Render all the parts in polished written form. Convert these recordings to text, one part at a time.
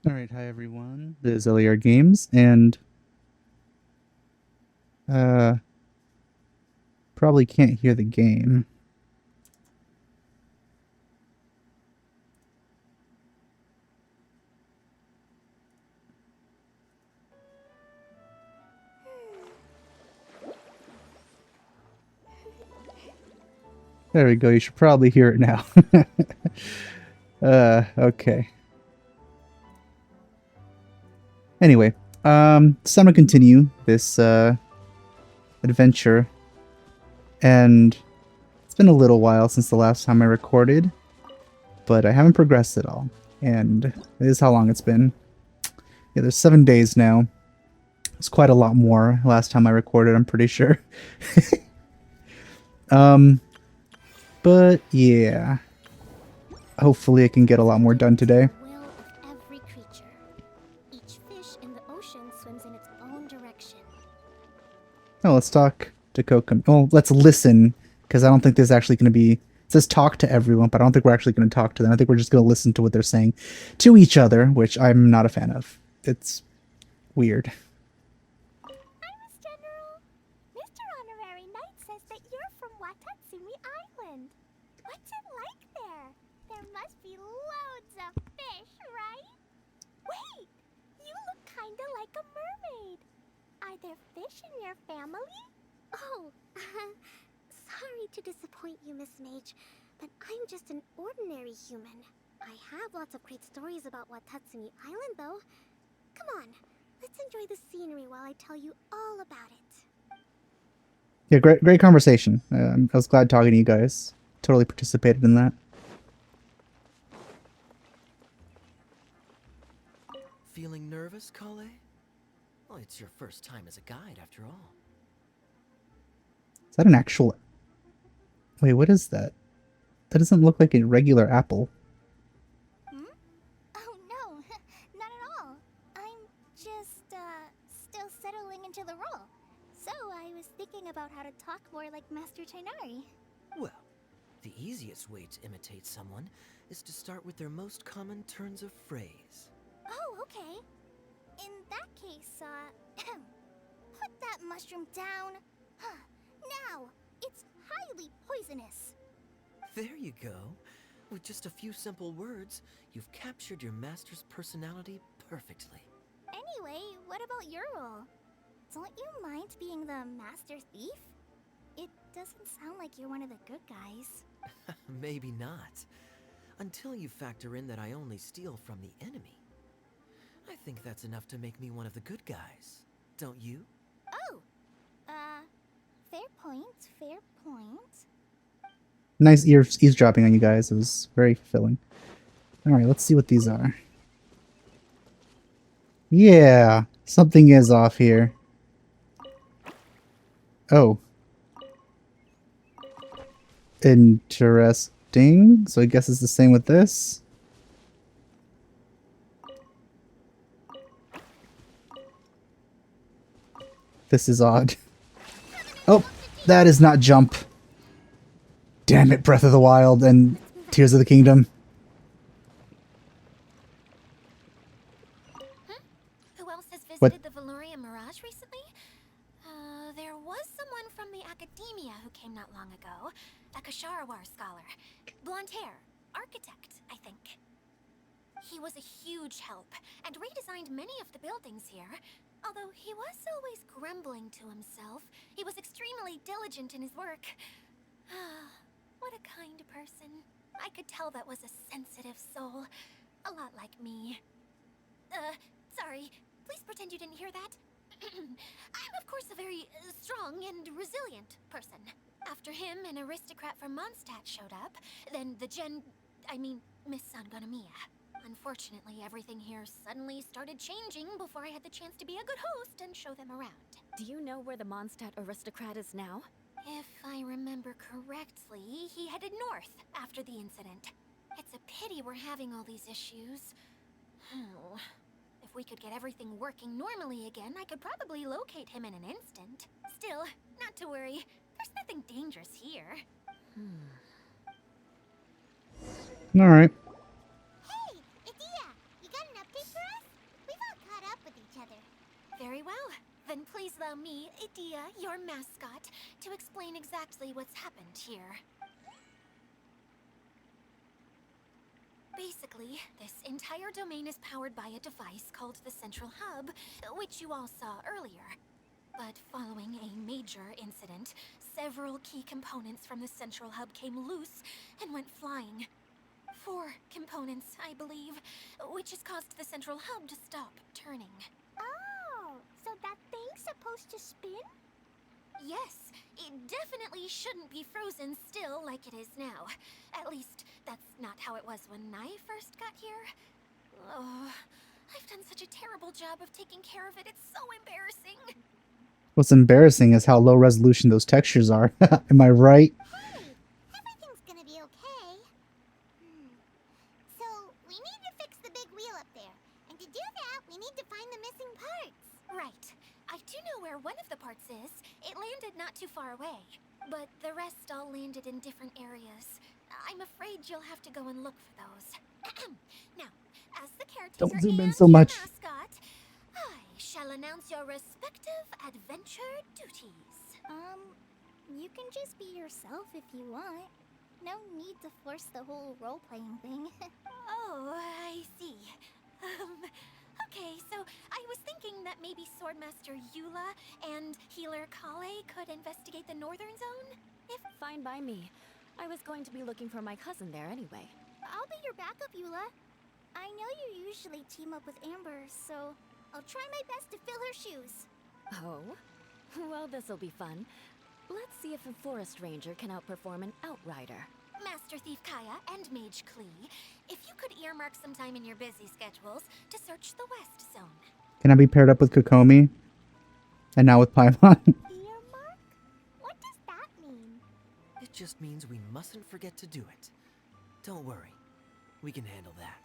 Alright, hi everyone. This is LAR Games, and uh probably can't hear the game. There we go, you should probably hear it now. Okay. Anyway, it's time to continue this adventure, and it's been a little while since the last time I recorded, but I haven't progressed at all. And this is how long it's been. Yeah, there's 7 days now. It's quite a lot more last time I recorded, I'm pretty sure. Um, but yeah. Hopefully I can get a lot more done today. Will of every creature. Each fish in the ocean swims in its own direction. Oh, let's talk to Kokum. Oh, let's listen, because I don't think there's actually going to be... It says talk to everyone, but I don't think we're actually going to talk to them. I think we're just going to listen to what they're saying to each other, which I'm not a fan of. It's weird. Hi, Miss General. Mr. Honorary Knight says that you're from Watatsumi Island. What's it like there? There must be loads of fish, right? Wait! You look kinda like a mermaid. Are there fish in your family? Oh, sorry to disappoint you, Miss Mage, but I'm just an ordinary human. I have lots of great stories about Watatsumi Island, though. Come on, let's enjoy the scenery while I tell you all about it. Yeah, great conversation. I was glad talking to you guys. Totally participated in that. Feeling nervous, Kale? Well, it's your first time as a guide, after all. Is that an actual... Wait, what is that? That doesn't look like a regular apple. Hmm? Oh no, not at all. I'm just, still settling into the role. So I was thinking about how to talk more like Master Tainari. Well, the easiest way to imitate someone is to start with their most common turns of phrase. Oh, okay. In that case, put that mushroom down. Now, it's highly poisonous. There you go. With just a few simple words, you've captured your master's personality perfectly. Anyway, what about your role? Don't you mind being the master thief? It doesn't sound like you're one of the good guys. Maybe not. Until you factor in that I only steal from the enemy. I think that's enough to make me one of the good guys. Don't you? Oh! Fair point, fair point. Nice eavesdropping on you guys. It was very fulfilling. Alright, let's see what these are. Yeah, something is off here. Oh. Interesting. So I guess it's the same with this. This is odd. Oh, that is not jump. Damn it, Breath of the Wild and Tears of the Kingdom. Who else has What? visited the Valoria Mirage recently? There was someone from the academia who came not long ago. A Kasharawar scholar. Blonde hair. Architect, I think. He was a huge help, and redesigned many of the buildings here. Although he was always grumbling to himself, he was extremely diligent in his work. What a kind person. I could tell that was a sensitive soul. A lot like me. Sorry. Please pretend you didn't hear that. I'm of course a very strong and resilient person. After him, an aristocrat from Mondstadt showed up, then Miss Sangonomiya. Unfortunately, everything here suddenly started changing before I had the chance to be a good host and show them around. Do you know where the Mondstadt aristocrat is now? If I remember correctly, he headed north after the incident. It's a pity we're having all these issues. If we could get everything working normally again, I could probably locate him in an instant. Still, not to worry. There's nothing dangerous here. Alright. Hey, Idia! You got an update for Very well. Then please allow me, Idia, your mascot, to explain exactly what's happened here. Basically, this entire domain is powered by a device called the Central Hub, which you all saw earlier. But following a major incident, several key components from the Central Hub came loose and went flying. 4 components, I believe, which has caused the Central Hub to stop turning. Oh, so that thing's supposed to spin? Yes, it definitely shouldn't be frozen still like it is now. At least, that's not how it was when I first got here. Oh, I've done such a terrible job of taking care of it, it's so embarrassing. What's embarrassing is how low resolution those textures are. Am I right? Hey, everything's gonna be okay. So, we need to fix the big wheel up there. And to do that, we need to find the missing parts. Right. I do know where one of the parts is. It landed not too far away. But the rest all landed in different areas. I'm afraid you'll have to go and look for those. Now, as the caretaker Don't zoom in and so your much. mascot, I shall announce your respective adventure duties. You can just be yourself if you want. No need to force the whole role-playing thing. Oh, I see. Okay, so I was thinking that maybe Swordmaster Eula and Healer Kale could investigate the northern zone? If Fine by me. I was going to be looking for my cousin there anyway. I'll be your backup, Eula. I know you usually team up with Amber, so I'll try my best to fill her shoes. Oh? Well, this'll be fun. Let's see if a forest ranger can outperform an outrider. Master Thief Kaya and Mage Klee, if you could earmark some time in your busy schedules to search the West Zone. Can I be paired up with Kokomi? And now with Paimon? Earmark? What does that mean? It just means we mustn't forget to do it. Don't worry. We can handle that.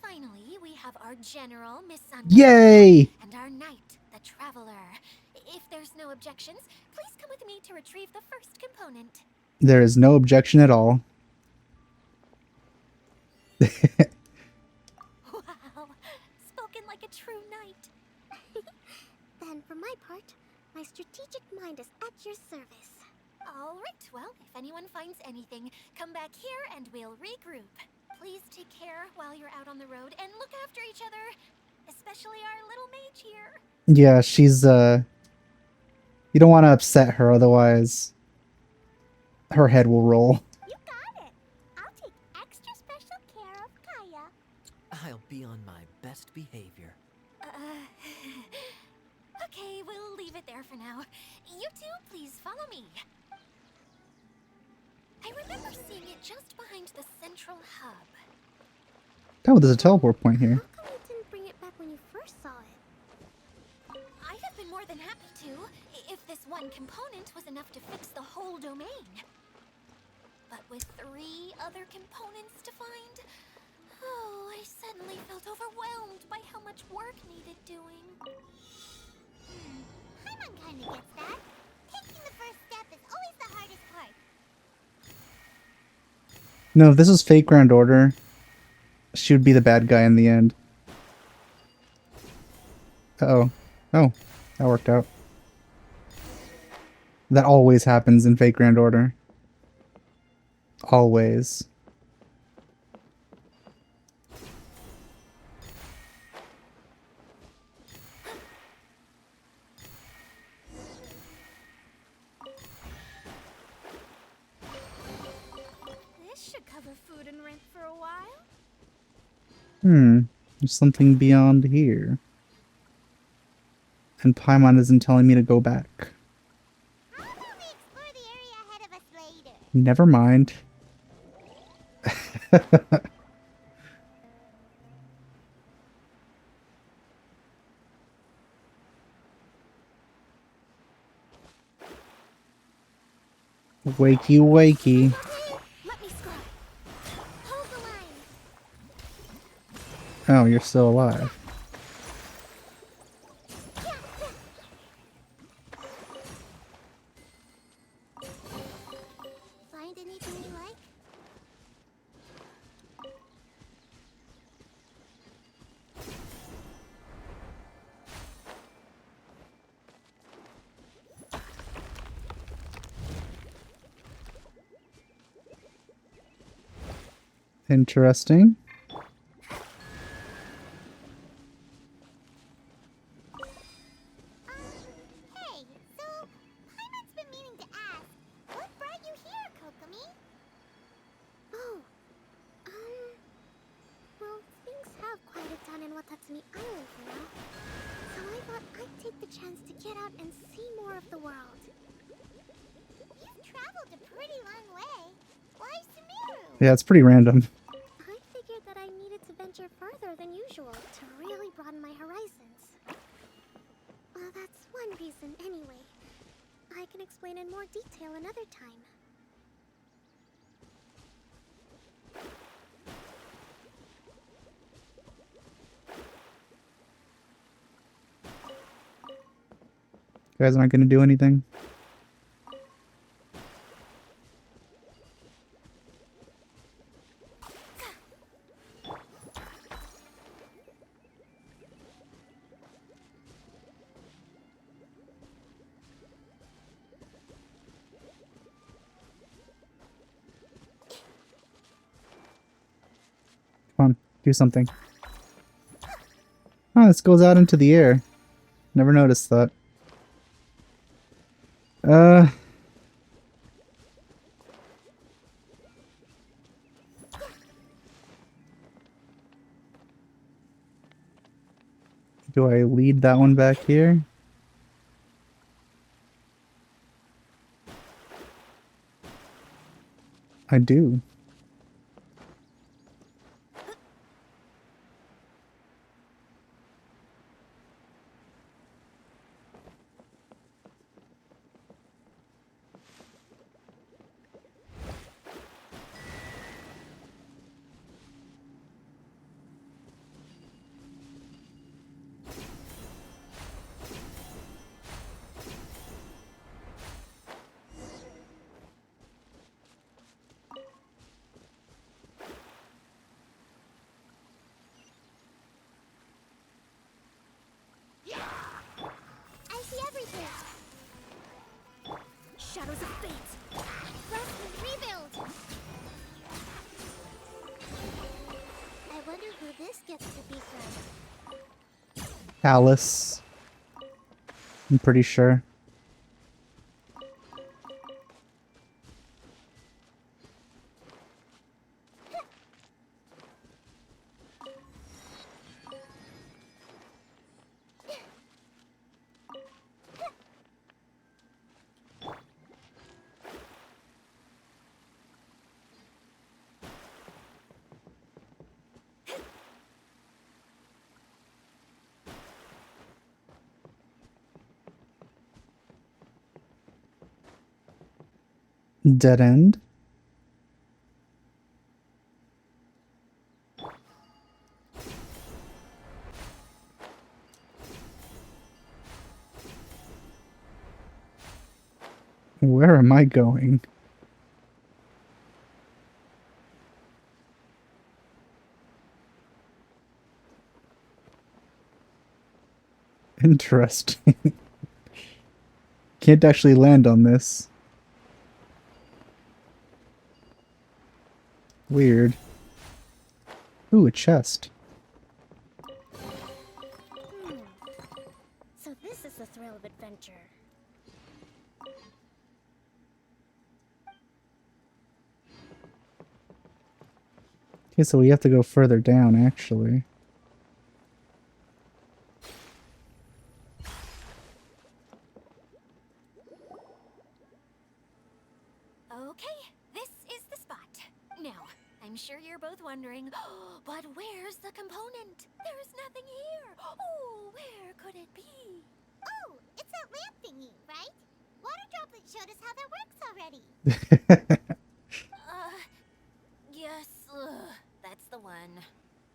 Finally, we have our General, Miss Sun. Yay! And our Knight, the Traveler. If there's no objections, please come with me to retrieve the first component. There is no objection at all. Wow, spoken like a true knight. Then, for my part, my strategic mind is at your service. All right, well, if anyone finds anything, come back here and we'll regroup. Please take care while you're out on the road and look after each other, especially our little mage here. Yeah, she's, you don't want to upset her, otherwise her head will roll. You got it. I'll take extra special care of Kaya. I'll be on my best behavior. Okay, we'll leave it there for now. You two, please follow me. I remember seeing it just behind the Central Hub. Oh, there's a teleport point here. How come you didn't bring it back when you first saw it? I'd have been more than happy to, if this one component was enough to fix the whole domain. But with 3 other components to find, oh, I suddenly felt overwhelmed by how much work needed doing. Paimon kinda gets that. Taking the first step is always the hardest part. No, if this was Fate Grand Order, she would be the bad guy in the end. Uh-oh. Oh, that worked out. That always happens in Fate Grand Order. Always. This should cover food and rent for a while. There's something beyond here. And Paimon isn't telling me to go back. How about we explore the area ahead of us later? Never mind. Wakey, wakey. Let me scrub. Hold the line. Oh, you're still alive. Find anything you like? Interesting. Hey, so Paimon's been meaning to ask, what brought you here, Kokomi? Oh, well, things have quieted down in Watatsumi Island for now. So I thought I'd take the chance to get out and see more of the world. You've traveled a pretty long way. Why Sumeru? Yeah, it's pretty random. I figured that I needed to venture further than usual to really broaden my horizons. Well, that's one reason anyway. I can explain in more detail another time. You guys aren't gonna do anything? Come on, do something. Oh, this goes out into the air. Never noticed that. Do I lead that one back here? I do. I see everything! Shadows of fate! Rest and rebuild! I wonder who this gets to be from. Alice. I'm pretty sure. Dead end. Where am I going? Interesting. Can't actually land on this. Weird. Ooh, a chest. So this is the thrill of adventure. Okay, so we have to go further down, actually. Okay, this is the spot. Now, I'm sure you're both wondering, but where's the component? There's nothing here. Oh, where could it be? Oh, it's that lamp thingy, right? Water Droplet showed us how that works already. Yes, that's the one.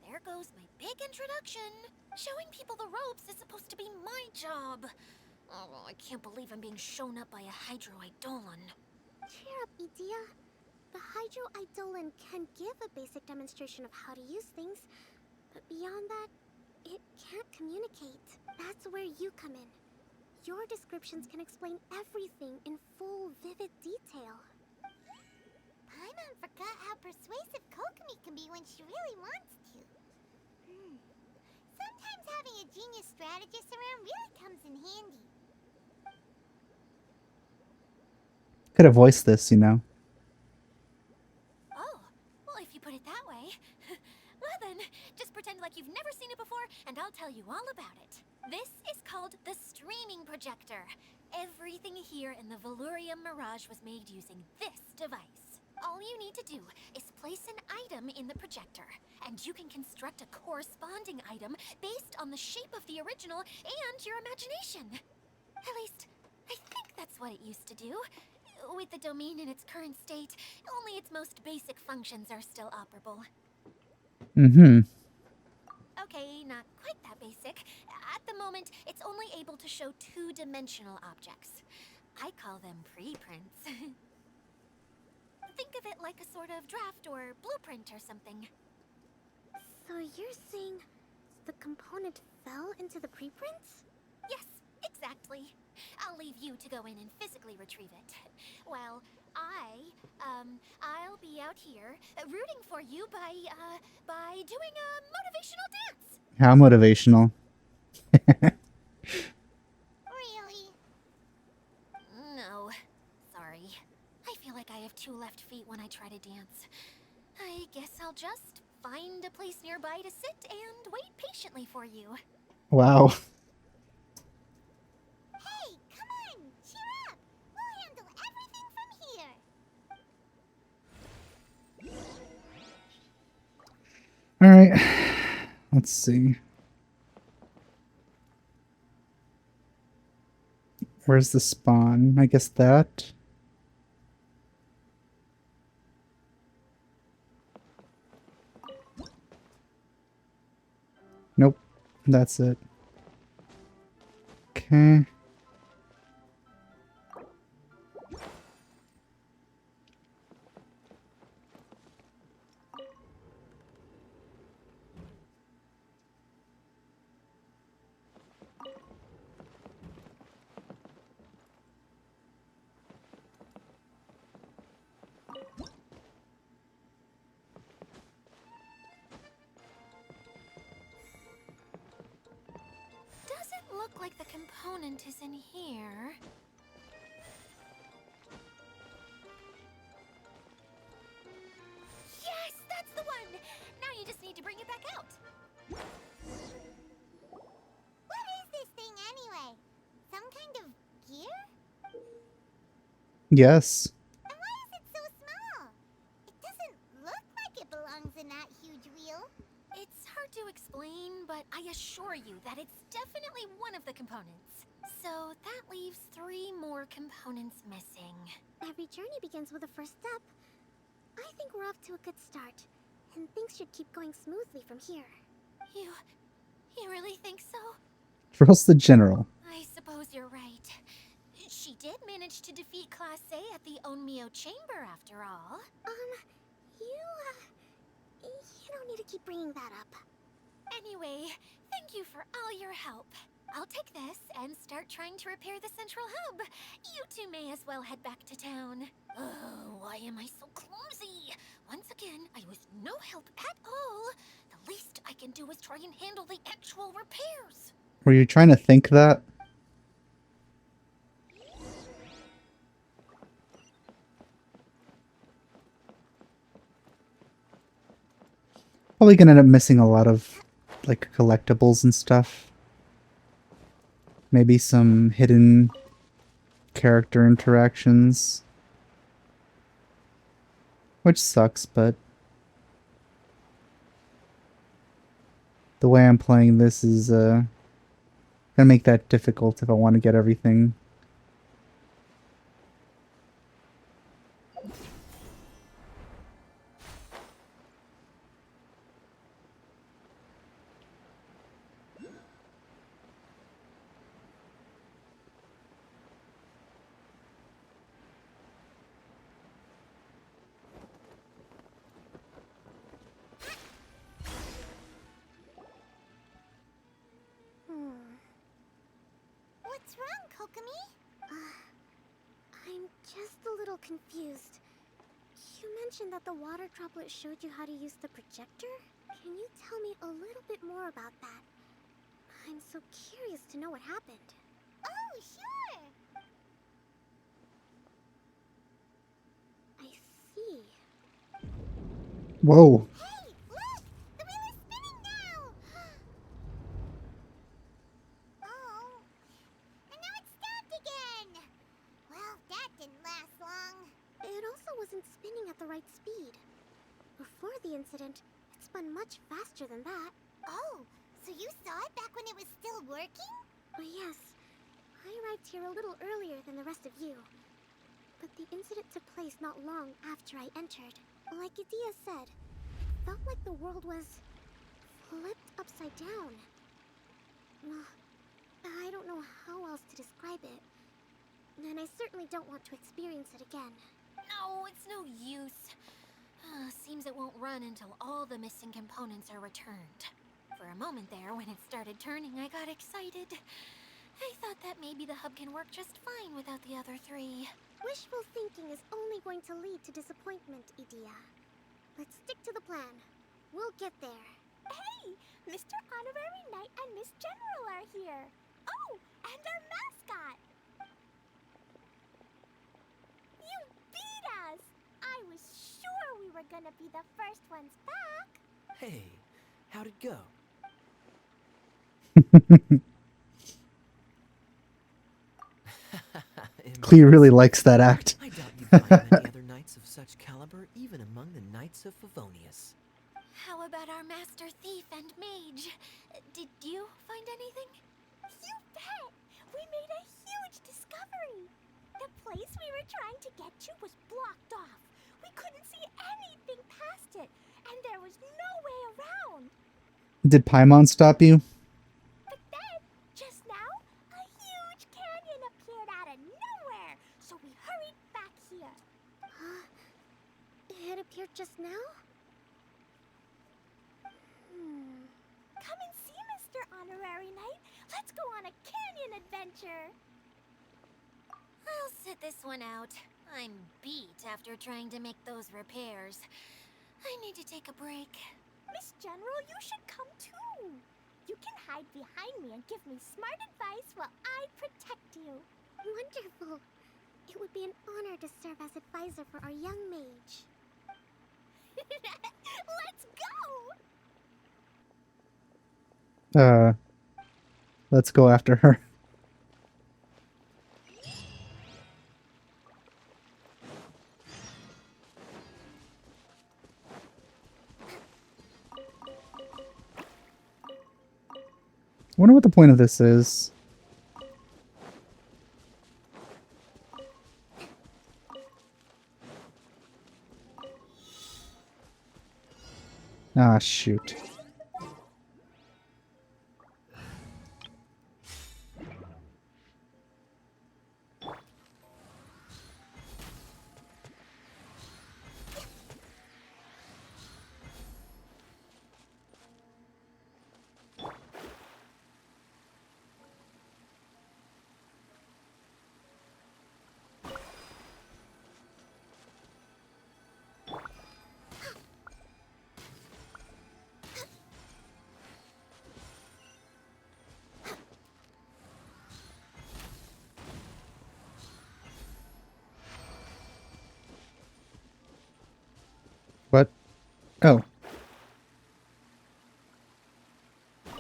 There goes my big introduction. Showing people the ropes is supposed to be my job. Oh, I can't believe I'm being shown up by a Hydro Eidolon. Cheer up, Edea. The Hydro Eidolon can give a basic demonstration of how to use things, but beyond that, it can't communicate. That's where you come in. Your descriptions can explain everything in full, vivid detail. Paimon forgot how persuasive Kokomi can be when she really wants to. Sometimes having a genius strategist around really comes in handy. Could have voiced this, you know. Oh, well, if you put it that way. Well then, just pretend like you've never seen it before, and I'll tell you all about it. This is called the streaming projector. Everything here in the Valurium Mirage was made using this device. All you need to do is place an item in the projector, and you can construct a corresponding item based on the shape of the original and your imagination. At least, I think that's what it used to do. With the domain in its current state, only its most basic functions are still operable. Mm-hmm. Okay, not quite that basic. At the moment, it's only able to show two-dimensional objects. I call them preprints. Think of it like a sort of draft or blueprint or something. So you're saying the component fell into the preprints? Yes, exactly. I'll leave you to go in and physically retrieve it. Well, I'll be out here rooting for you by doing a motivational dance. How motivational. Really? No, sorry. I feel like I have two left feet when I try to dance. I guess I'll just find a place nearby to sit and wait patiently for you. Wow. Hey, come on! Cheer up! We'll handle everything from here! Alright. Let's see. Where's the spawn? I guess that. Nope. That's it. Okay. Doesn't look like the component is in here. Yes, that's the one! Now you just need to bring it back out. What is this thing anyway? Some kind of gear? Yes. And why is it so small? It doesn't look like it belongs in that huge wheel. It's hard to explain, but I assure you that it's definitely one of the components. So that leaves 3 more components missing. Every journey begins with a first step. I think we're off to a good start, and things should keep going smoothly from here. You really think so? Trust the general. I suppose you're right. She did manage to defeat Class A at the Onmyo Chamber after all. You don't need to keep bringing that up. Anyway, thank you for all your help. I'll take this and start trying to repair the central hub. You two may as well head back to town. Oh, why am I so clumsy? Once again, I was no help at all. The least I can do is try and handle the actual repairs. Were you trying to think that? Probably gonna end up missing a lot of, like, collectibles and stuff. Maybe some hidden character interactions. Which sucks, but the way I'm playing this is gonna make that difficult if I want to get everything. What's wrong, Kokomi? I'm just a little confused. You mentioned that the water droplet showed you how to use the projector? Can you tell me a little bit more about that? I'm so curious to know what happened. Oh, sure! I see. Whoa. Hey, look! The wheel is spinning now! Oh, and now it's stopped again! Well, that didn't last long. It also wasn't spinning at the right speed. Before the incident, it spun much faster than that. Oh, so you saw it back when it was still working? Yes. I arrived here a little earlier than the rest of you. But the incident took place not long after I entered. Like Idea said, it felt like the world was flipped upside down. I don't know how else to describe it. And I certainly don't want to experience it again. No, it's no use. Seems it won't run until all the missing components are returned. For a moment there, when it started turning, I got excited. I thought that maybe the hub can work just fine without the other three. Wishful thinking is only going to lead to disappointment, Idea. Let's stick to the plan. We'll get there. Hey! Mr. Honorary Knight and Miss General are here. Oh, and our mascot! You beat us! I was sure we were gonna be the first ones back. Hey, how'd it go? Clea really likes that act. I doubt you find many other knights of such caliber even among the Knights of Favonius. How about our master thief and mage? Did you find anything? You bet! We made a huge discovery! The place we were trying to get to was blocked off. We couldn't see anything past it, and there was no way around. Did Paimon stop you? But then, just now, a huge canyon appeared out of nowhere, so we hurried back here. It appeared just now? Come and see, Mr. Honorary Knight. Let's go on a canyon adventure. I'll sit this one out. I'm beat after trying to make those repairs. I need to take a break. Miss General, you should come too. You can hide behind me and give me smart advice while I protect you. Wonderful. It would be an honor to serve as advisor for our young mage. Let's go! Let's go after her. I wonder what the point of this is. Ah, shoot. What? Oh. We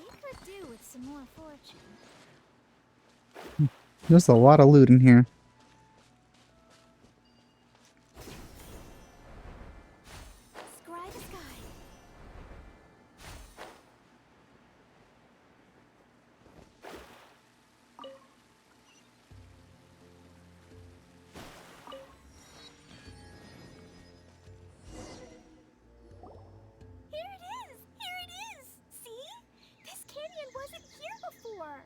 could do with some more fortune. There's a lot of loot in here. Scry the sky. Here it is! Here it is! See? This canyon wasn't here before.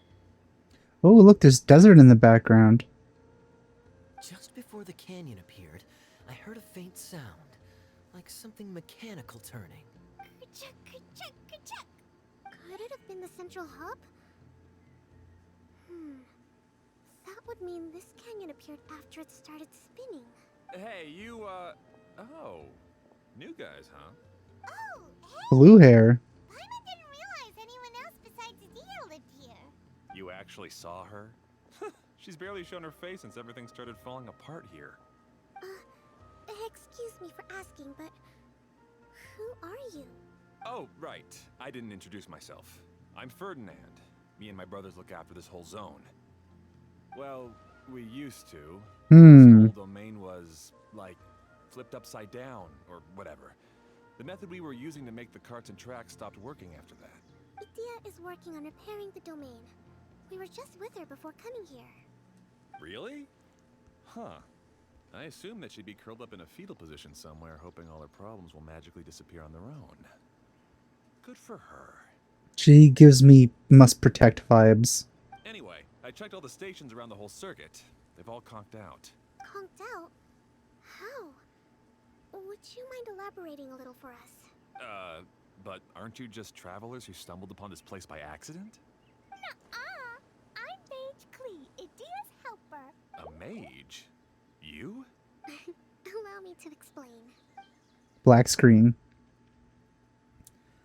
Oh, look, there's desert in the background. Just before the canyon appeared, I heard a faint sound, like something mechanical turning. Ka-chuck, ka-chuck, ka-chuck. Could it have been the central hub? That would mean this canyon appeared after it started spinning. Hey, you, oh. New guys, huh? Oh, hey! Blue hair. Paimon didn't realize anyone else besides Dia lived here. You actually saw her? She's barely shown her face since everything started falling apart here. Excuse me for asking, but who are you? Oh, right. I didn't introduce myself. I'm Ferdinand. Me and my brothers look after this whole zone. Well, we used to. This whole domain was, like, flipped upside down, or whatever. The method we were using to make the carts and tracks stopped working after that. Dia is working on repairing the domain. We were just with her before coming here. Really? Huh. I assume that she'd be curled up in a fetal position somewhere, hoping all her problems will magically disappear on their own. Good for her. She gives me must protect vibes. Anyway, I checked all the stations around the whole circuit. They've all conked out. Conked out? How? Would you mind elaborating a little for us? But aren't you just travelers who stumbled upon this place by accident? Nuh-uh! I'm Mage Klee, Idia's helper. A mage? You? Allow me to explain. Black screen.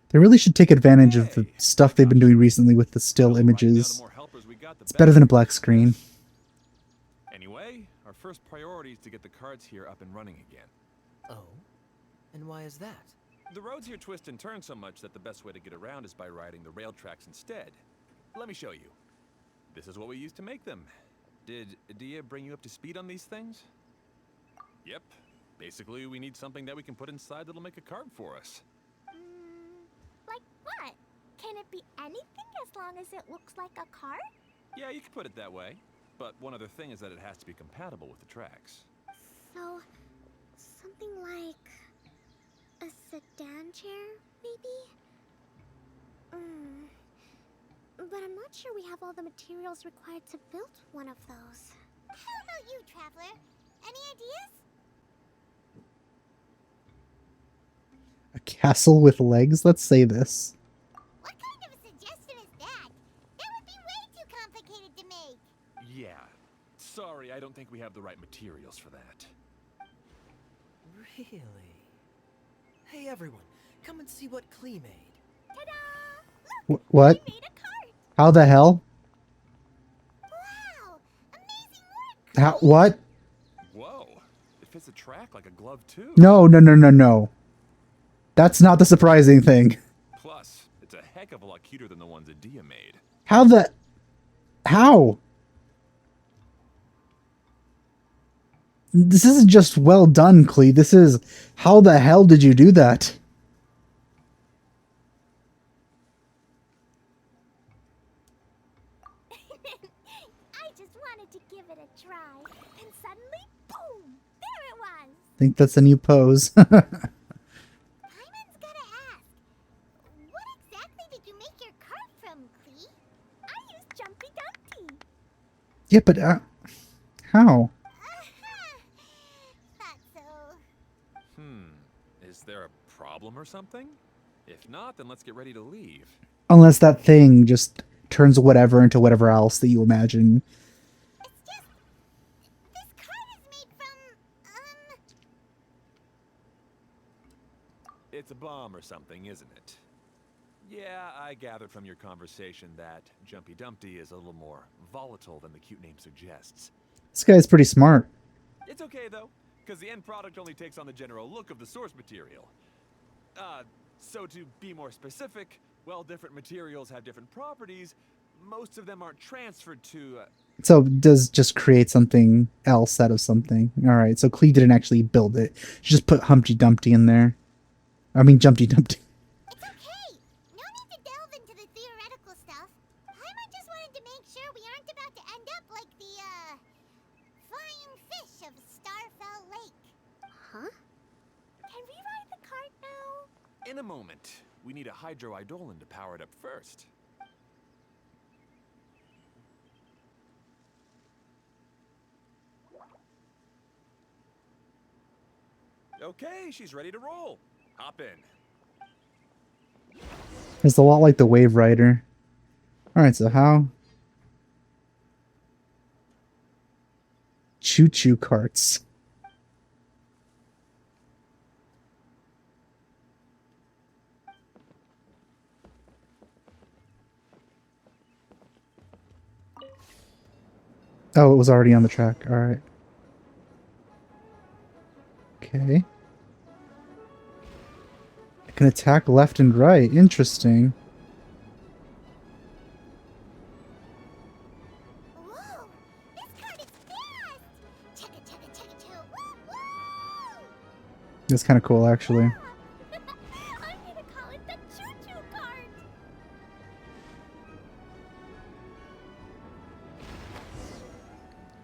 They really should take advantage of the stuff they've been doing recently with the still images. It's better than a black screen. Anyway, our first priority is to get the carts here up and running again. Oh? And why is that? The roads here twist and turn so much that the best way to get around is by riding the rail tracks instead. Let me show you. This is what we used to make them. Did Dia bring you up to speed on these things? Yep. Basically, we need something that we can put inside that'll make a cart for us. Like what? Can it be anything as long as it looks like a cart? Yeah, you could put it that way. But one other thing is that it has to be compatible with the tracks. So, something like a sedan chair, maybe? But I'm not sure we have all the materials required to build one of those. How about you, Traveler? Any ideas? A castle with legs? Let's say this. What kind of a suggestion is that? That would be way too complicated to make. Yeah. Sorry, I don't think we have the right materials for that. Really? Hey everyone, come and see what Klee made. Ta-da! Look, What? we made a cart. How the hell? Wow! Amazing work! How? What? Whoa. It fits a track like a glove, too. No, no, no, no, no. That's not the surprising thing. Plus, it's a heck of a lot cuter than the ones that Dia made. How the... How? This isn't just well done, Klee. This is... How the hell did you do that? I just wanted to give it a try, and suddenly, boom! There it was! I think that's a new pose. Paimon's gotta ask, what exactly did you make your cart from, Klee? I used Jumpy Dumpty. Yeah, but... how? Thought so. Is there a problem or something? If not, then let's get ready to leave. Unless that thing just turns whatever into whatever else that you imagine. It's just... This cart is made from, It's a bomb or something, isn't it? Yeah, I gathered from your conversation that Jumpy Dumpty is a little more volatile than the cute name suggests. This guy's pretty smart. It's okay, though, because the end product only takes on the general look of the source material. So to be more specific, while different materials have different properties, most of them aren't transferred to... So it does just create something else out of something. Alright, so Klee didn't actually build it. She just put Humpty Dumpty in there. I mean Jumpty Dumpty. It's okay! No need to delve into the theoretical stuff. Paimon just wanted to make sure we aren't about to end up like the, flying fish of Starfell Lake. Huh? Can we ride the cart now? In a moment. We need a hydro-eidolon to power it up first. Okay, she's ready to roll. Hop in. It's a lot like the Wave Rider. Alright, so how? Choo-choo carts. Oh, it was already on the track. All right. Okay. I can attack left and right. Interesting. Whoa! This card is fast! Chugga chugga chugga choo! Woo woo! It's kind of cool, actually. I'm gonna call it the Choo Choo card!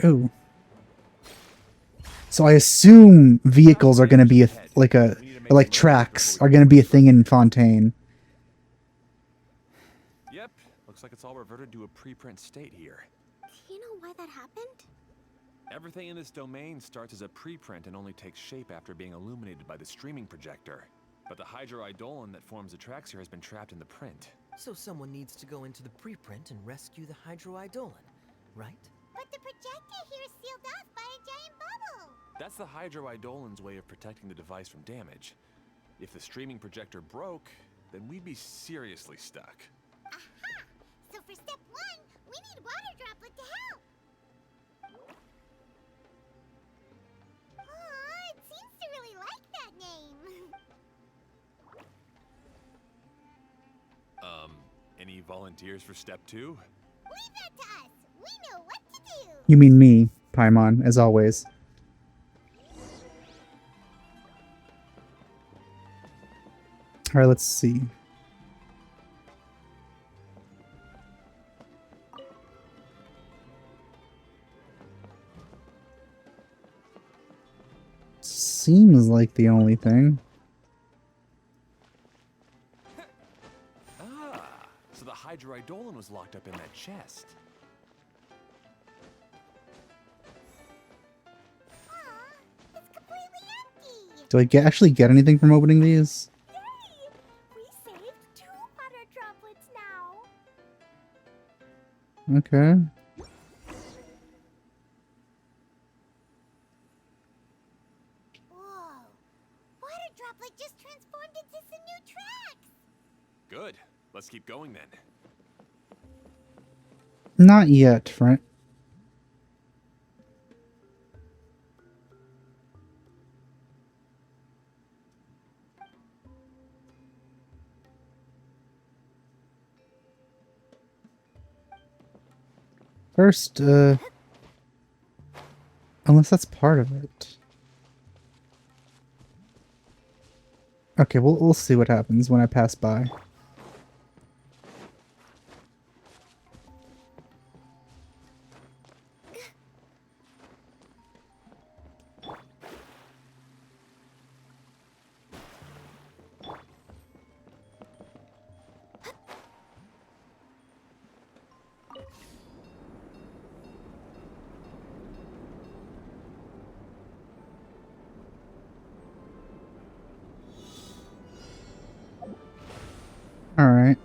Ooh. So I assume vehicles are going to be like tracks are going to be a thing in Fontaine. Yep, looks like it's all reverted to a preprint state here. Do you know why that happened? Everything in this domain starts as a preprint and only takes shape after being illuminated by the streaming projector. But the hydroidolin that forms the tracks here has been trapped in the print. So someone needs to go into the preprint and rescue the hydroidolin, right? But the projector here is sealed off by a giant bubble! That's the hydroidolin's way of protecting the device from damage. If the streaming projector broke, then we'd be seriously stuck. Aha! So for step 1, we need Water Droplet to help! Aw, it seems to really like that name! Any volunteers for step 2? Leave that to us! We know what to do! You mean me, Paimon, as always. All right, let's see. Seems like the only thing. Ah, so the hydroidolin was locked up in that chest. Aw, it's completely empty! Do I actually get anything from opening these? Yay! We saved 2 Water Droplets now! Okay. Whoa! Water Droplet just transformed into some new tracks! Good. Let's keep going then. Not yet, friend. First, unless that's part of it. Okay, we'll see what happens when I pass by. All right.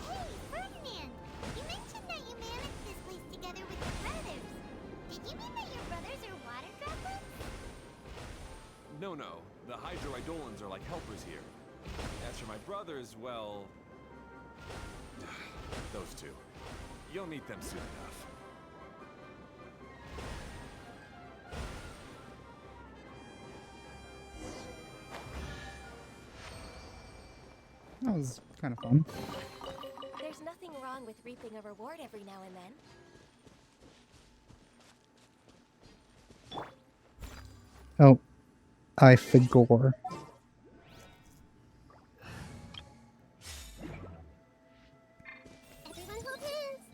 Hey, Ferdinand! You mentioned that you managed this place together with your brothers. Did you mean that your brothers are Water Droplets? No, no. The hydroidolins are like helpers here. As for my brothers, well... those two. You'll meet them soon enough. That was kind of fun. There's nothing wrong with reaping a reward every now and then. Oh, I figure. Everyone hold hands!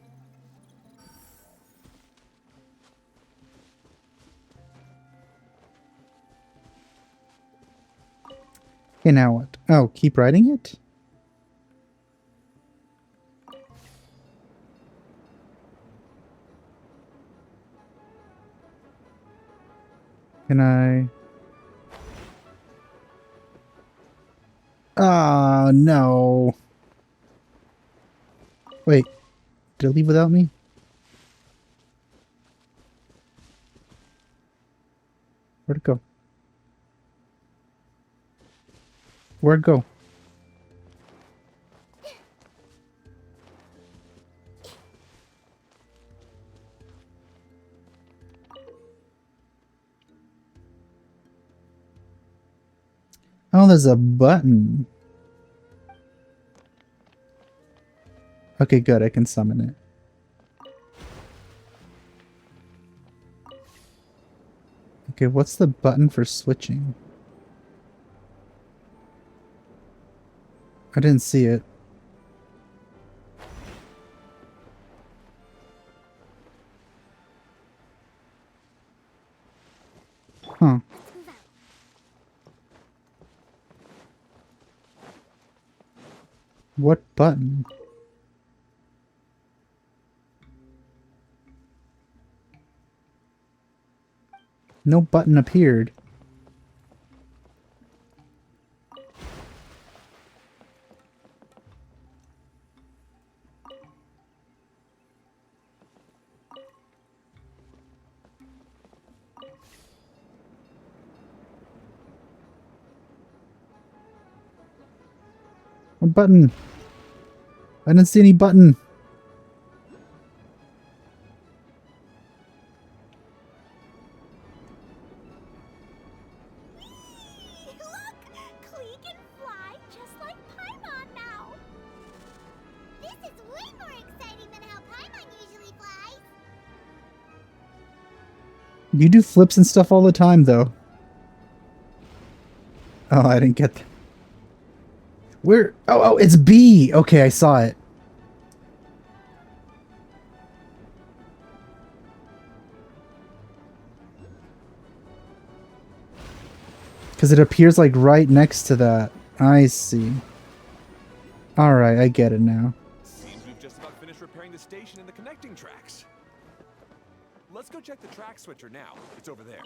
Okay, now what? Oh, keep writing it? Can I? Ah, no. Wait, did it leave without me? Where'd it go? Where'd it go? Oh, there's a button. Okay, good. I can summon it. Okay, what's the button for switching? I didn't see it. Huh. Let's move out. What button? No button appeared. What button? I didn't see any button. Look! Klee can fly just like Paimon now! This is way more exciting than how Paimon usually flies! You do flips and stuff all the time, though. Oh, I didn't get that. Where? Oh, it's B! Okay, I saw it. Because it appears like right next to that. I see. Alright, I get it now. Seems we've just about finished repairing the station and the connecting tracks. Let's go check the track switcher now. It's over there.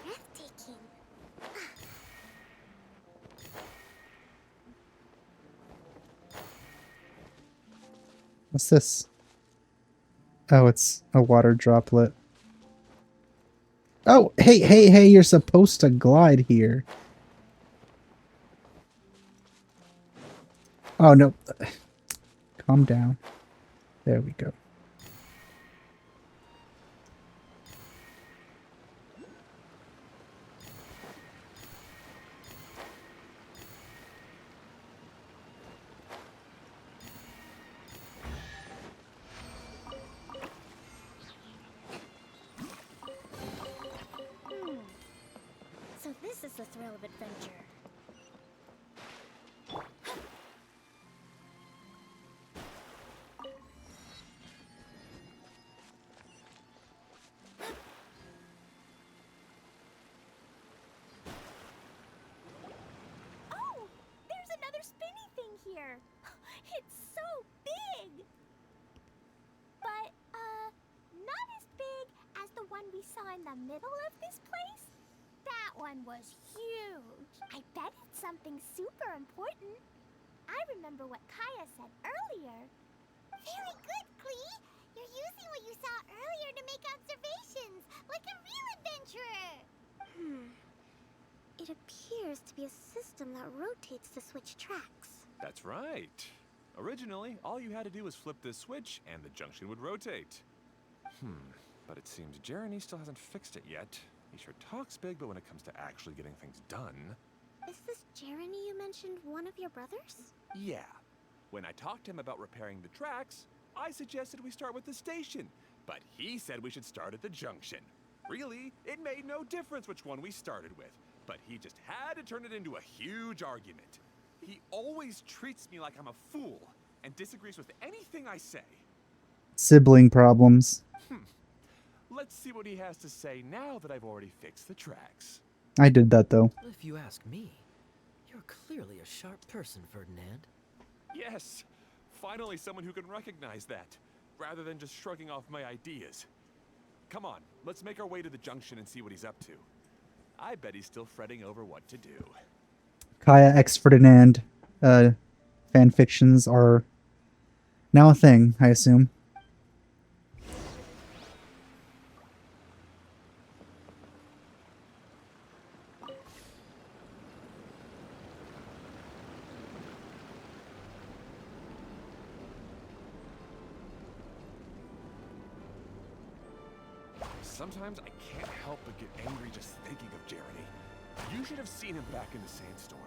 Breathtaking. What's this? Oh, it's a water droplet. Oh, hey, you're supposed to glide here. Oh, no. Calm down. There we go. So this is the thrill of adventure. Oh! There's another spinny thing here! It's so big! But, not as big as the one we saw in the middle of this place? That one was huge! I bet it's something super important. I remember what Kaya said earlier. Very good, Klee! You're using what you saw earlier to make observations, like a real adventurer! It appears to be a system that rotates to switch tracks. That's right. Originally, all you had to do was flip this switch and the junction would rotate. But it seems Jeremy still hasn't fixed it yet. He sure talks big, but when it comes to actually getting things done... Is this Jeremy you mentioned one of your brothers? Yeah. When I talked to him about repairing the tracks, I suggested we start with the station. But he said we should start at the junction. Really, it made no difference which one we started with. But he just had to turn it into a huge argument. He always treats me like I'm a fool and disagrees with anything I say. Sibling problems. Let's see what he has to say now that I've already fixed the tracks. I did that though. If you ask me, you're clearly a sharp person, Ferdinand. Yes, finally someone who can recognize that, rather than just shrugging off my ideas. Come on, let's make our way to the junction and see what he's up to. I bet he's still fretting over what to do. Kaya X Ferdinand fan fictions are now a thing, I assume. Sometimes I can't help but get angry just thinking of Jeremy. You should have seen him back in the sandstorm.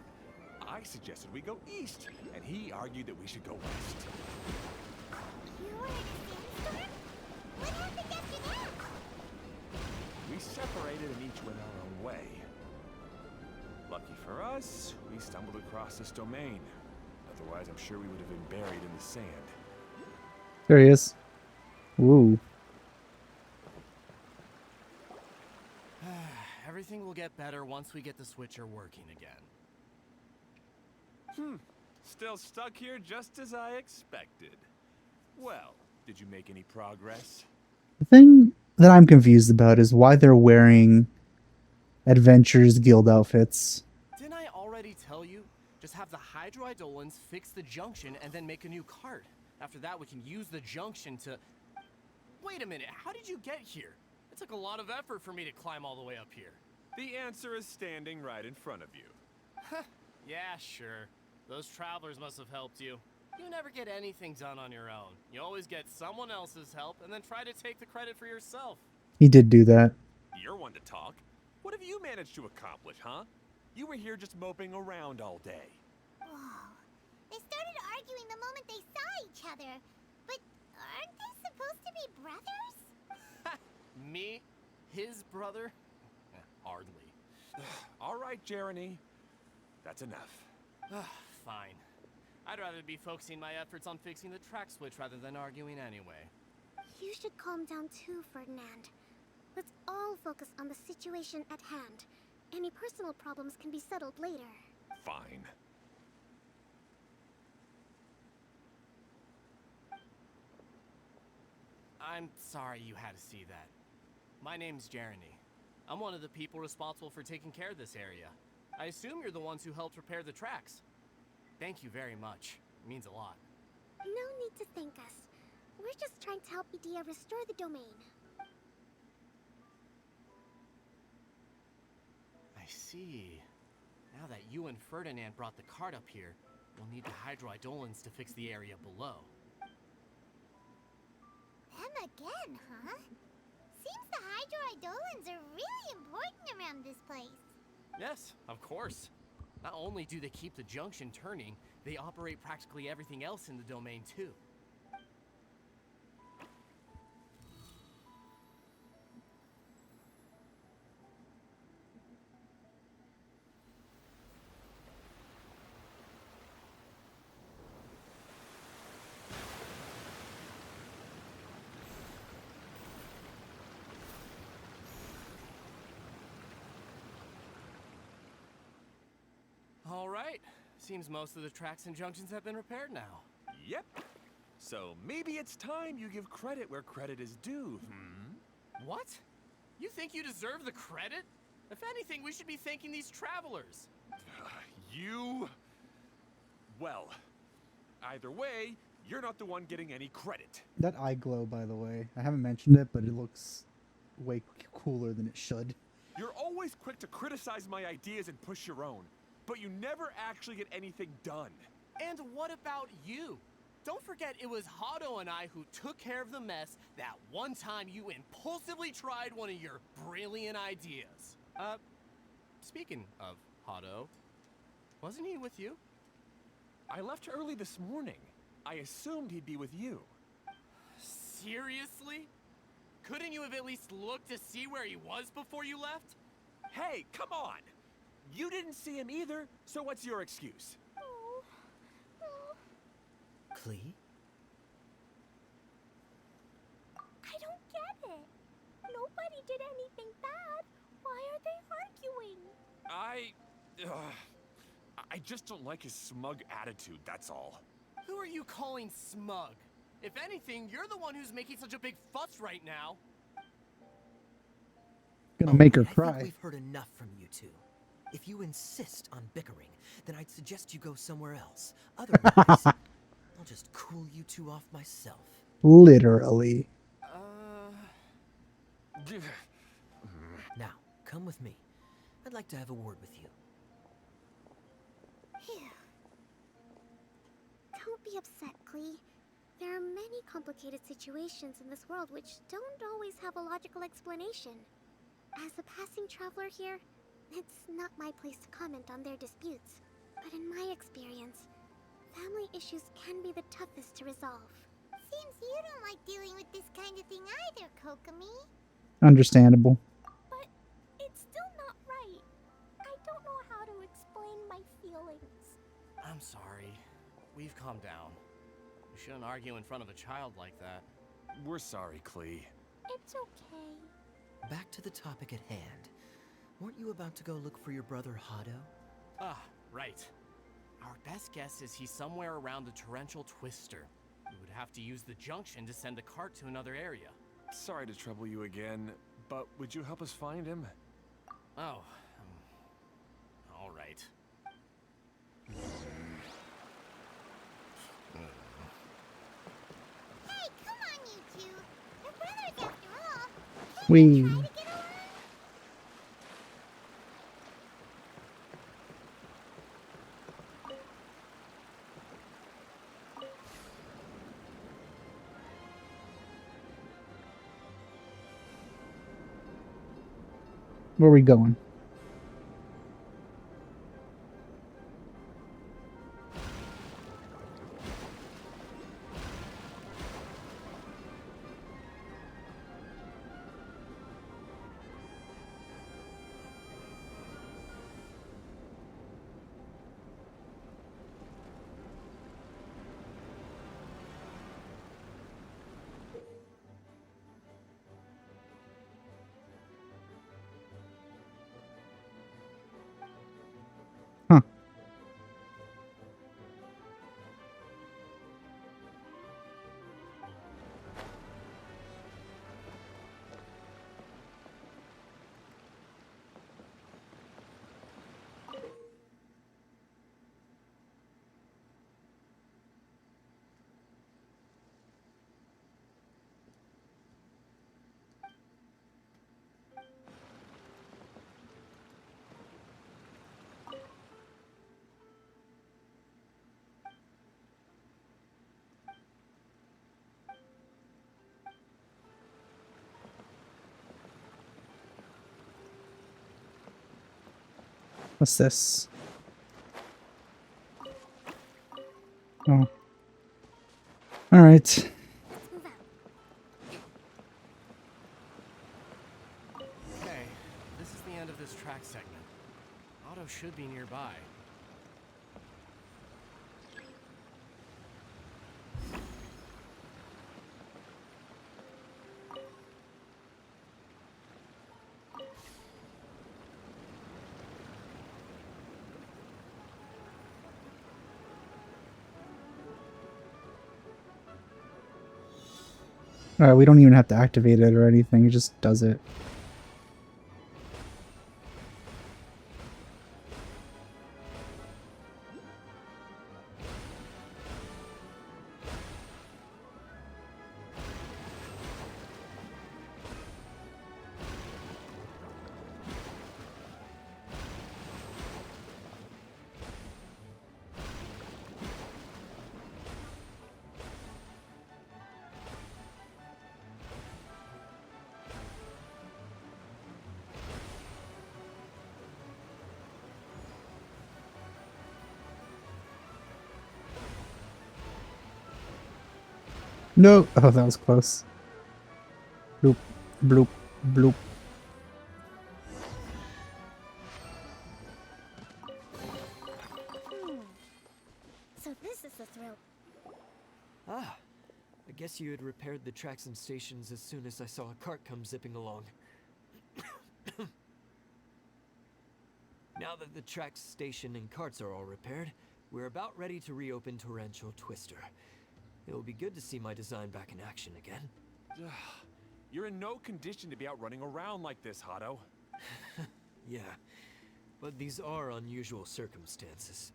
I suggested we go east, and he argued that we should go west. You were in a sandstorm? What happened after that? We separated and each went our own way. Lucky for us, we stumbled across this domain. Otherwise, I'm sure we would have been buried in the sand. There he is. Ooh. Everything will get better once we get the switcher working again. Still stuck here just as I expected. Well, did you make any progress? The thing that I'm confused about is why they're wearing Adventures Guild outfits. Didn't I already tell you? Just have the hydroidolins fix the junction and then make a new cart. After that, we can use the junction to... Wait a minute, how did you get here? It took a lot of effort for me to climb all the way up here. The answer is standing right in front of you. Yeah, sure. Those travelers must have helped you. You never get anything done on your own. You always get someone else's help and then try to take the credit for yourself. He did do that. You're one to talk. What have you managed to accomplish, huh? You were here just moping around all day. Whoa. They started arguing the moment they saw each other. But aren't they supposed to be brothers? Me? His brother? Hardly. All right, Jeremy. That's enough. Fine. I'd rather be focusing my efforts on fixing the track switch rather than arguing anyway. You should calm down too, Ferdinand. Let's all focus on the situation at hand. Any personal problems can be settled later. Fine. I'm sorry you had to see that. My name's Jeremy. I'm one of the people responsible for taking care of this area. I assume you're the ones who helped repair the tracks. Thank you very much. It means a lot. No need to thank us. We're just trying to help Edea restore the domain. I see. Now that you and Ferdinand brought the cart up here, we'll need the hydroidolins to fix the area below. Them again, huh? Seems the hydroidolins are really important around this place. Yes, of course. Not only do they keep the junction turning, they operate practically everything else in the domain too. All right. Seems most of the tracks and junctions have been repaired now. Yep. So maybe it's time you give credit where credit is due, What? You think you deserve the credit? If anything, we should be thanking these travelers. You... Well, either way, you're not the one getting any credit. That eye glow, by the way, I haven't mentioned it, but it looks way cooler than it should. You're always quick to criticize my ideas and push your own, but you never actually get anything done. And what about you? Don't forget it was Hado and I who took care of the mess that one time you impulsively tried one of your brilliant ideas. Speaking of Hado, wasn't he with you? I left early this morning. I assumed he'd be with you. Seriously? Couldn't you have at least looked to see where he was before you left? Hey, come on! You didn't see him either, so what's your excuse? Oh, Klee? I don't get it. Nobody did anything bad. Why are they arguing? I just don't like his smug attitude, that's all. Who are you calling smug? If anything, you're the one who's making such a big fuss right now. Gonna make her I think cry. we've heard enough from you two. If you insist on bickering, then I'd suggest you go somewhere else. Otherwise, I'll just cool you two off myself. Literally. Now, come with me. I'd like to have a word with you. Phew. Don't be upset, Klee. There are many complicated situations in this world which don't always have a logical explanation. As a passing traveler here, it's not my place to comment on their disputes. But in my experience, family issues can be the toughest to resolve. Seems you don't like dealing with this kind of thing either, Kokomi. Understandable. But it's still not right. I don't know how to explain my feelings. I'm sorry. We've calmed down. You shouldn't argue in front of a child like that. We're sorry, Klee. It's okay. Back to the topic at hand. Weren't you about to go look for your brother Hado? Ah, right. Our best guess is he's somewhere around the Torrential Twister. We would have to use the junction to send the cart to another area. Sorry to trouble you again, but would you help us find him? Oh, all right. Hey, come on, you two. You're brothers after all. Can't We. you try to get along? Where are we going? Huh. What's this? Oh. All right. Let's move out. Okay, this is the end of this track segment. Otto should be nearby. All right, we don't even have to activate it or anything. It just does it. No. Oh, that was close. Bloop, bloop, bloop. So this is the thrill. Ah, I guess you had repaired the tracks and stations as soon as I saw a cart come zipping along. Now that the tracks, station, and carts are all repaired, we're about ready to reopen Torrential Twister. It'll be good to see my design back in action again. You're in no condition to be out running around like this, Hado. Yeah, but these are unusual circumstances.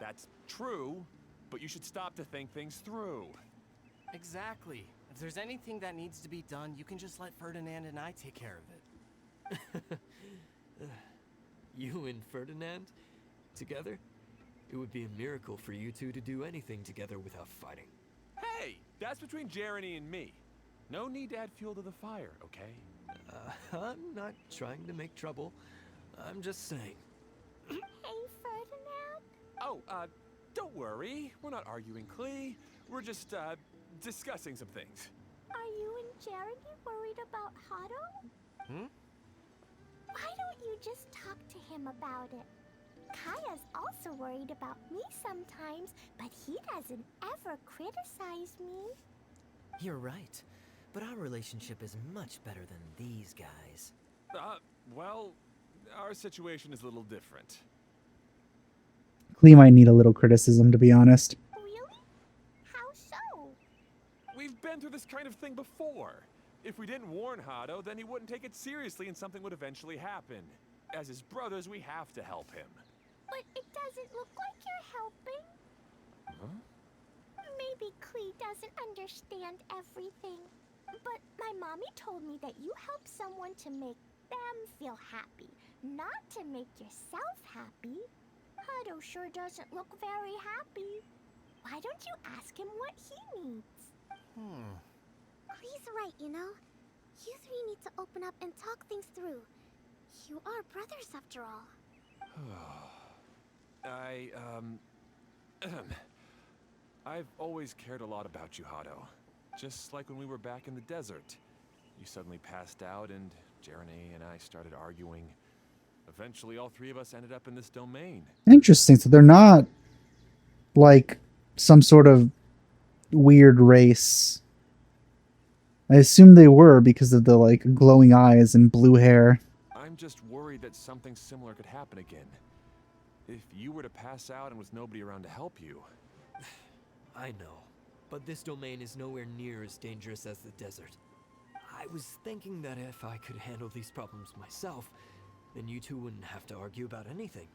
That's true, but you should stop to think things through. Exactly. If there's anything that needs to be done, you can just let Ferdinand and I take care of it. You and Ferdinand? Together? It would be a miracle for you two to do anything together without fighting. Hey, that's between Jeremy and me. No need to add fuel to the fire, okay? I'm not trying to make trouble. I'm just saying. Hey, Ferdinand. Oh, don't worry. We're not arguing, Klee. We're just, discussing some things. Are you and Jeremy worried about Hado? Hmm? Why don't you just talk to him about it? Kaya's also worried about me sometimes, but he doesn't ever criticize me. You're right. But our relationship is much better than these guys. Well, our situation is a little different. Klee might need a little criticism, to be honest. Really? How so? We've been through this kind of thing before. If we didn't warn Hado, then he wouldn't take it seriously and something would eventually happen. As his brothers, we have to help him. But it doesn't look like you're helping. Huh? Maybe Klee doesn't understand everything. But my mommy told me that you help someone to make them feel happy, not to make yourself happy. Hado sure doesn't look very happy. Why don't you ask him what he needs? Klee's right, you know. You three need to open up and talk things through. You are brothers after all. I've always cared a lot about you, Hado. Just like when we were back in the desert. You suddenly passed out and Jeremy and I started arguing. Eventually, all three of us ended up in this domain. Interesting. So they're not like some sort of weird race. I assume they were because of the like glowing eyes and blue hair. I'm just worried that something similar could happen again. If you were to pass out and with nobody around to help you. I know, but this domain is nowhere near as dangerous as the desert. I was thinking that if I could handle these problems myself, then you two wouldn't have to argue about anything.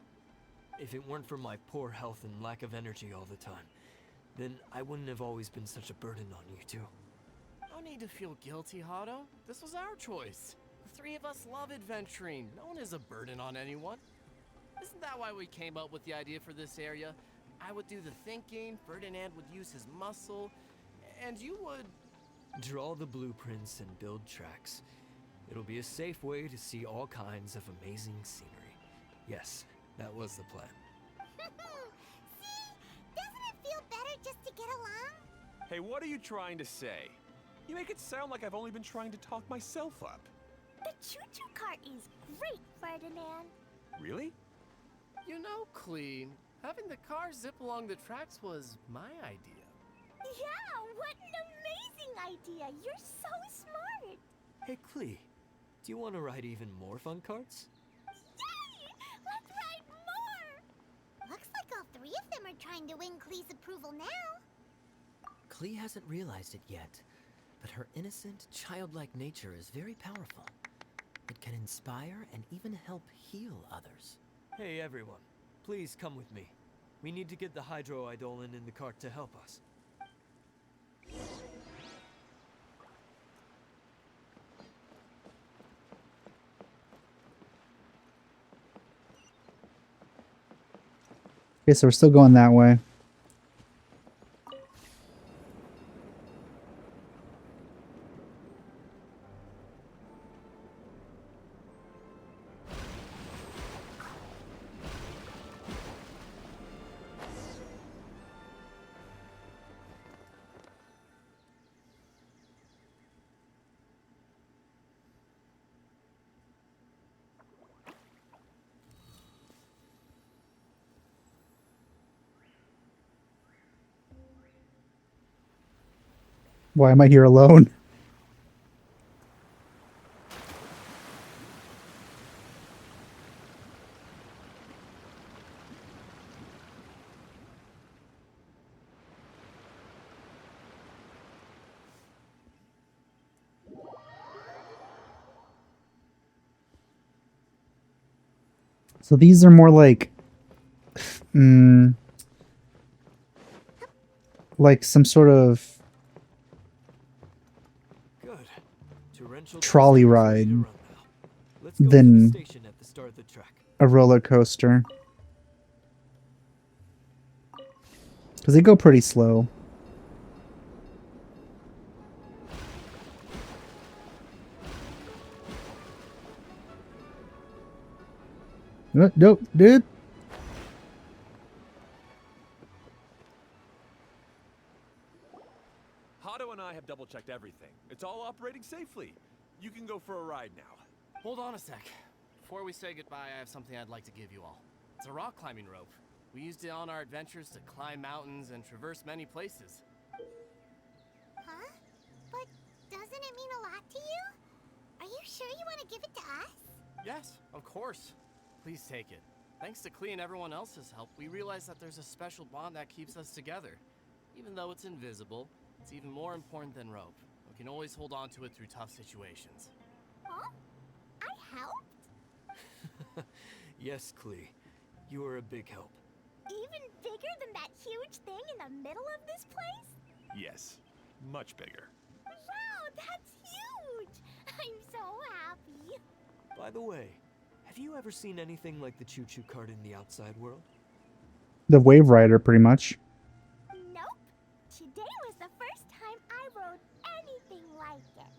If it weren't for my poor health and lack of energy all the time, then I wouldn't have always been such a burden on you two. No need to feel guilty, Hado. This was our choice. The three of us love adventuring. No one is a burden on anyone. Isn't that why we came up with the idea for this area? I would do the thinking, Ferdinand would use his muscle, and you would... Draw the blueprints and build tracks. It'll be a safe way to see all kinds of amazing scenery. Yes, that was the plan. See? Doesn't it feel better just to get along? Hey, what are you trying to say? You make it sound like I've only been trying to talk myself up. The choo-choo cart is great, Ferdinand. Really? You know, Klee, having the car zip along the tracks was my idea. Yeah, what an amazing idea. You're so smart. Hey, Klee, do you want to ride even more fun carts? Yay! Let's ride more. Looks like all three of them are trying to win Klee's approval now. Klee hasn't realized it yet, but her innocent, childlike nature is very powerful. It can inspire and even help heal others. Hey, everyone. Please come with me. We need to get the hydroidolin in the cart to help us. Okay, so we're still going that way. Why am I here alone? So these are more like, like some sort of Good. Torrential trolley Twister is ready ride to run now. Let's go to than the station at the start of the track. a roller coaster. Because they go pretty slow. Nope, dude. Hado and I have double-checked everything. It's all operating safely. You can go for a ride now. Hold on a sec. Before we say goodbye, I have something I'd like to give you all. It's a rock climbing rope. We used it on our adventures to climb mountains and traverse many places. Huh? But doesn't it mean a lot to you? Are you sure you want to give it to us? Yes, of course. Please take it. Thanks to Klee and everyone else's help, we realized that there's a special bond that keeps us together. Even though it's invisible, it's even more important than rope. We can always hold on to it through tough situations. Huh? I helped? Yes, Klee. You are a big help. Even bigger than that huge thing in the middle of this place? Yes, much bigger. Wow, that's huge! I'm so happy. By the way, have you ever seen anything like the choo-choo cart in the outside world? The Wave Rider, pretty much. Nope. Today was the first time I rode anything like it.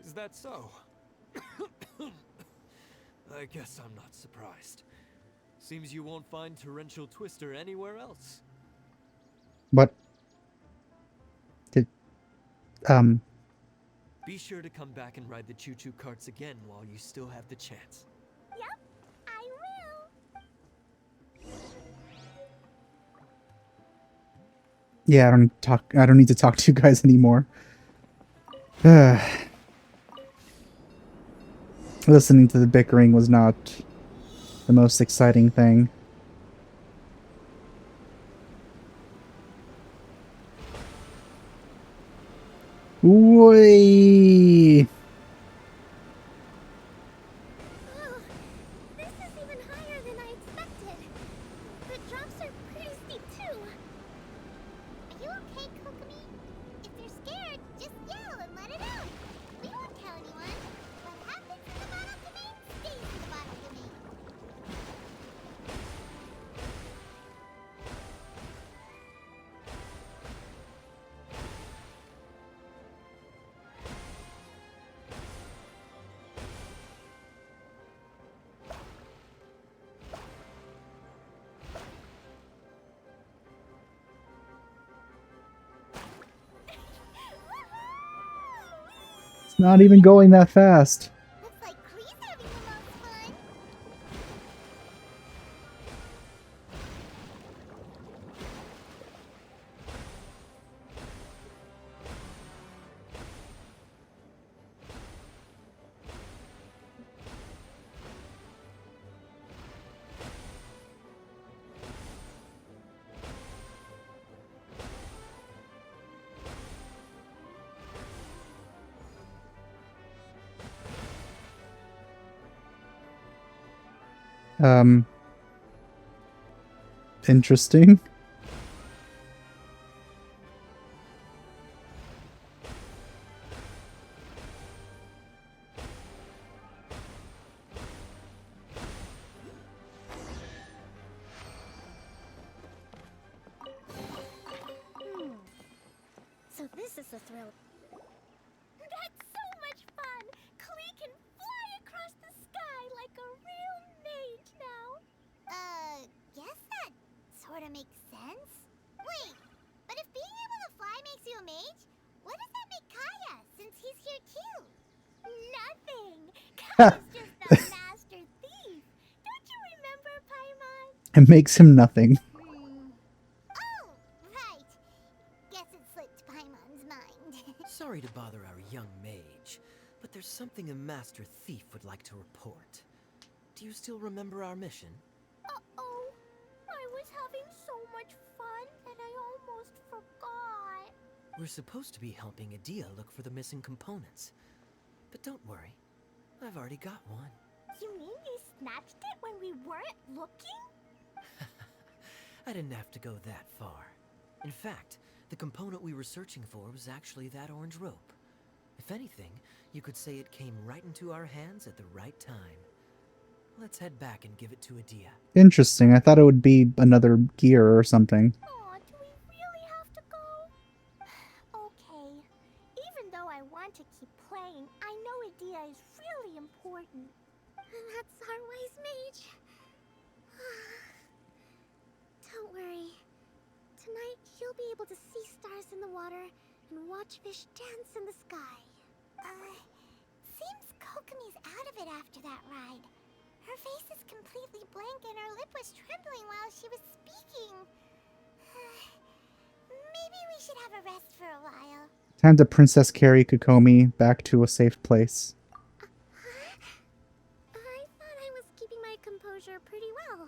Is that so? I guess I'm not surprised. Seems you won't find Torrential Twister anywhere else. But Be sure to come back and ride the choo-choo carts again while you still have the chance. Yep, I will. yeah, I don't need to talk to you guys anymore. Listening to the bickering was not the most exciting thing. Whee! Oh, this is even higher than I expected. The drops are pretty steep too. Are you okay, Kokomi? If you're scared, just yell and let it out. We won't tell anyone. What happens in the bottom domain stays in the bottom domain. It's not even going that fast. Looks like Klee's having the most fun. Interesting. So this is the thrill. That's so much fun! Klee can fly across the sky like a real mage now. Guess that sort of makes sense. Wait, but if being able to fly makes you a mage, what does that make Kaya, since he's here too? Nothing! Kaya's just a master thief! Don't you remember, Paimon? It makes him nothing. Oh, right. Guess it slipped Paimon's mind. Sorry something a master thief would like to report. Do you still remember our mission? Uh-oh. I was having so much fun that I almost forgot. We're supposed to be helping Adia look for the missing components. But don't worry, I've already got one. You mean you snatched it when we weren't looking? I didn't have to go that far. In fact, the component we were searching for was actually that orange rope. If anything, you could say it came right into our hands at the right time. Let's head back and give it to Adia. Interesting. I thought it would be another gear or something. Aw, do we really have to go? Okay. Even though I want to keep playing, I know Adia is really important. That's our wise mage. Don't worry. Tonight, you'll be able to see stars in the water and watch fish dance in the sky. Seems Kokomi's out of it after that ride. Her face is completely blank and her lip was trembling while she was speaking. Maybe we should have a rest for a while. Time to Princess carry Kokomi back to a safe place. I thought I was keeping my composure pretty well.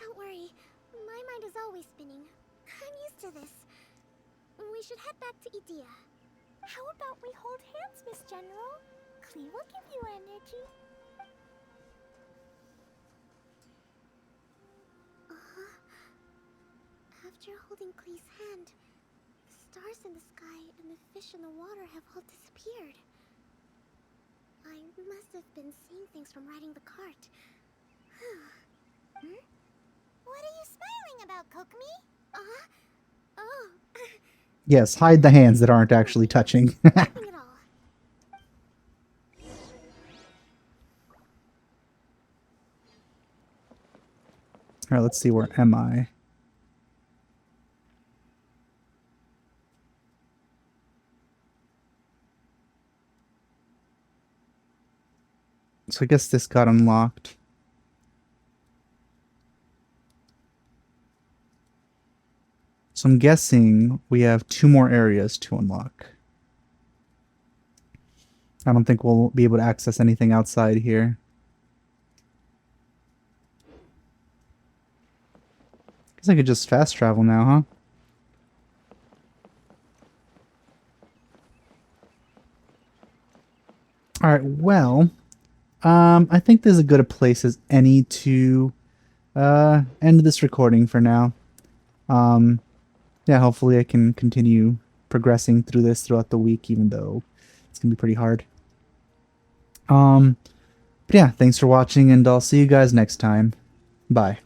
Don't worry, my mind is always spinning. I'm used to this. We should head back to Idia. How about we hold hands, Miss General? Klee will give you energy. After holding Klee's hand, the stars in the sky and the fish in the water have all disappeared. I must have been seeing things from riding the cart. What are you smiling about, Kokomi? Oh. Yes, hide the hands that aren't actually touching. Nothing at all. Alright, let's see, where am I? So I guess this got unlocked. So I'm guessing we have 2 more areas to unlock. I don't think we'll be able to access anything outside here. Guess I could just fast travel now, huh? Alright, well, I think this is as good a place as any to end this recording for now. Yeah, hopefully I can continue progressing through this throughout the week, even though it's going to be pretty hard. But yeah, thanks for watching, and I'll see you guys next time. Bye.